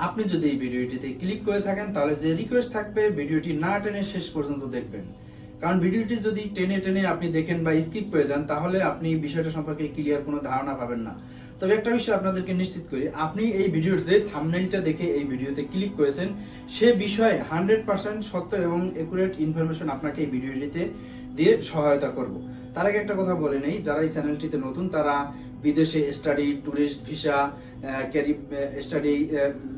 আপনি যদি এই ভিডিওটিতে ক্লিক করে থাকেন তাহলে যে রিকোয়েস্ট থাকবে ভিডিওটি না টেনে শেষ পর্যন্ত দেখবেন। কারণ ভিডিওটি যদি টেনে টেনে আপনি দেখেন বা স্কিপ করে যান তাহলে আপনি বিষয়টা সম্পর্কে ক্লিয়ার কোনো ধারণা পাবেন না। তবে একটা বিষয় আপনাদেরকে নিশ্চিত করি, আপনি এই ভিডিওর যে থাম্বনেইলটা দেখে এই ভিডিওতে ক্লিক করেছেন সে বিষয়ে 100% সত্য এবং একুরেট ইনফরমেশন আপনাকে এই ভিডিওটিতে দিয়ে সহায়তা করব। তার আগে একটা কথা বলে নেই, যারা এই চ্যানেলটিতে নতুন তারা বিদেশে study, tourist visa, carry study,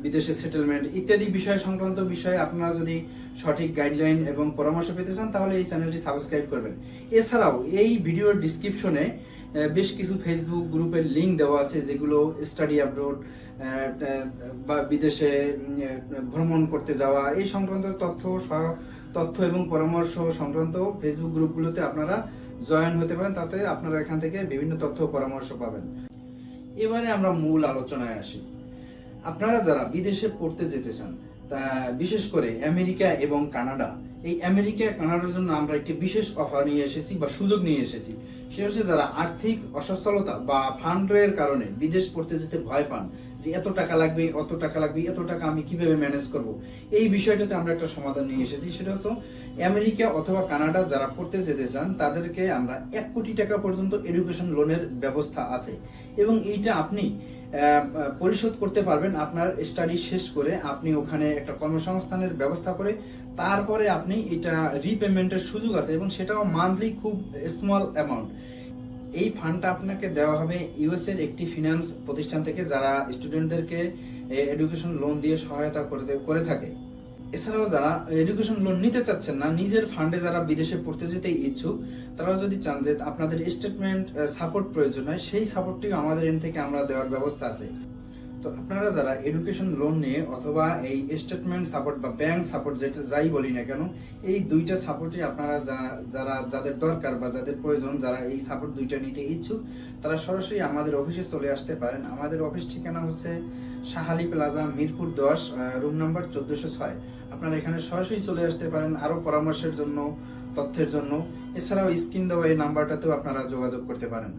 বিদেশে সেটেলমেন্ট ইত্যাদি বিষয় সংক্রান্ত বিষয়ে আপনারা যদি সঠিক গাইডলাইন এবং পরামর্শ পেতে চান তাহলে এই চ্যানেলটি সাবস্ক্রাইব করবেন। এছাড়াও এই ভিডিওর ডিসক্রিপশনে বেশ কিছু ফেসবুক গ্রুপের লিঙ্ক দেওয়া আছে যেগুলো স্টাডি অ্যাব্রোড বা বিদেশে ভ্রমণ করতে যাওয়া এই সংক্রান্ত তথ্য এবং পরামর্শ সংক্রান্ত ফেসবুক গ্রুপগুলোতে আপনারা জয়েন হতে পারেন, তাতে আপনারা এখান থেকে বিভিন্ন তথ্য পরামর্শ পাবেন। এবারে আমরা মূল আলোচনায় আসি। আপনারা যারা বিদেশে পড়তে যেতে চান, তা বিশেষ করে আমেরিকা এবং কানাডা, এই আমেরিকা কানাডার জন্য আমরা একটি বিশেষ অফার নিয়ে এসেছি বা সুযোগ নিয়ে এসেছি। সেটা হচ্ছে যারা আর্থিক অসচ্ছলতা বা ফান্ডের কারণে বিদেশ পড়তে যেতে ভয় পান, যে এত টাকা লাগবে, অত টাকা লাগবে, এত টাকা আমি কিভাবে ম্যানেজ করব, এই বিষয়টাতে আমরা একটা সমাধান নিয়ে এসেছি। সেটা হচ্ছে আমেরিকা অথবা কানাডা যারা পড়তে যেতে চান তাদেরকে আমরা 1 কোটি টাকা পর্যন্ত এডুকেশন লোনের ব্যবস্থা আছে এবং এইটা আপনি পরিশোধ করতে পারবেন আপনার স্টাডি শেষ করে। আপনি ওখানে একটা কর্মসংস্থানের ব্যবস্থা করে তারপরে আপনি এটা রিপেমেন্টের সুযোগ আছে এবং সেটাও মান্থলি খুব স্মল অ্যামাউন্ট। এই ফান্ডটা আপনাকে দেওয়া হবে ইউএস এর একটি ফিনান্স প্রতিষ্ঠান থেকে যারা স্টুডেন্টদেরকে এডুকেশন লোন দিয়ে সহায়তা করে থাকে। এছাড়াও যারা এডুকেশন লোন নিতে চাচ্ছেন না, নিজের ফান্ডে যারা বিদেশে পড়তে যেতে ইচ্ছুক, তারা যদি চান যে আপনাদের স্টেটমেন্ট সাপোর্ট প্রয়োজন হয়, সেই সাপোর্টটি আমাদের এন থেকে আমরা দেওয়ার ব্যবস্থা আছে। তো আপনারা যারা এডুকেশন লোন নিয়ে অথবা এই স্টেটমেন্ট সাপোর্ট বা ব্যাংক সাপোর্ট যেটা যাই বলি না কেন, এই দুইটা সাপোর্টই আপনারা যাদের দরকার বা যাদের প্রয়োজন, যারা এই সাপোর্ট দুইটা নিতে ইচ্ছুক, তারা সরাসরি আমাদের অফিসে চলে আসতে পারেন। আমাদের অফিস ঠিকানা হচ্ছে Shah Ali plaza, Mirpur 10, room number 1406। আপনারা এখানে সরাসরি চলে আসতে পারেন আরো পরামর্শের জন্য, তথ্যের জন্য। এছাড়াও স্ক্রিন দেওয়া এই নাম্বারটাতেও আপনারা যোগাযোগ করতে পারেন।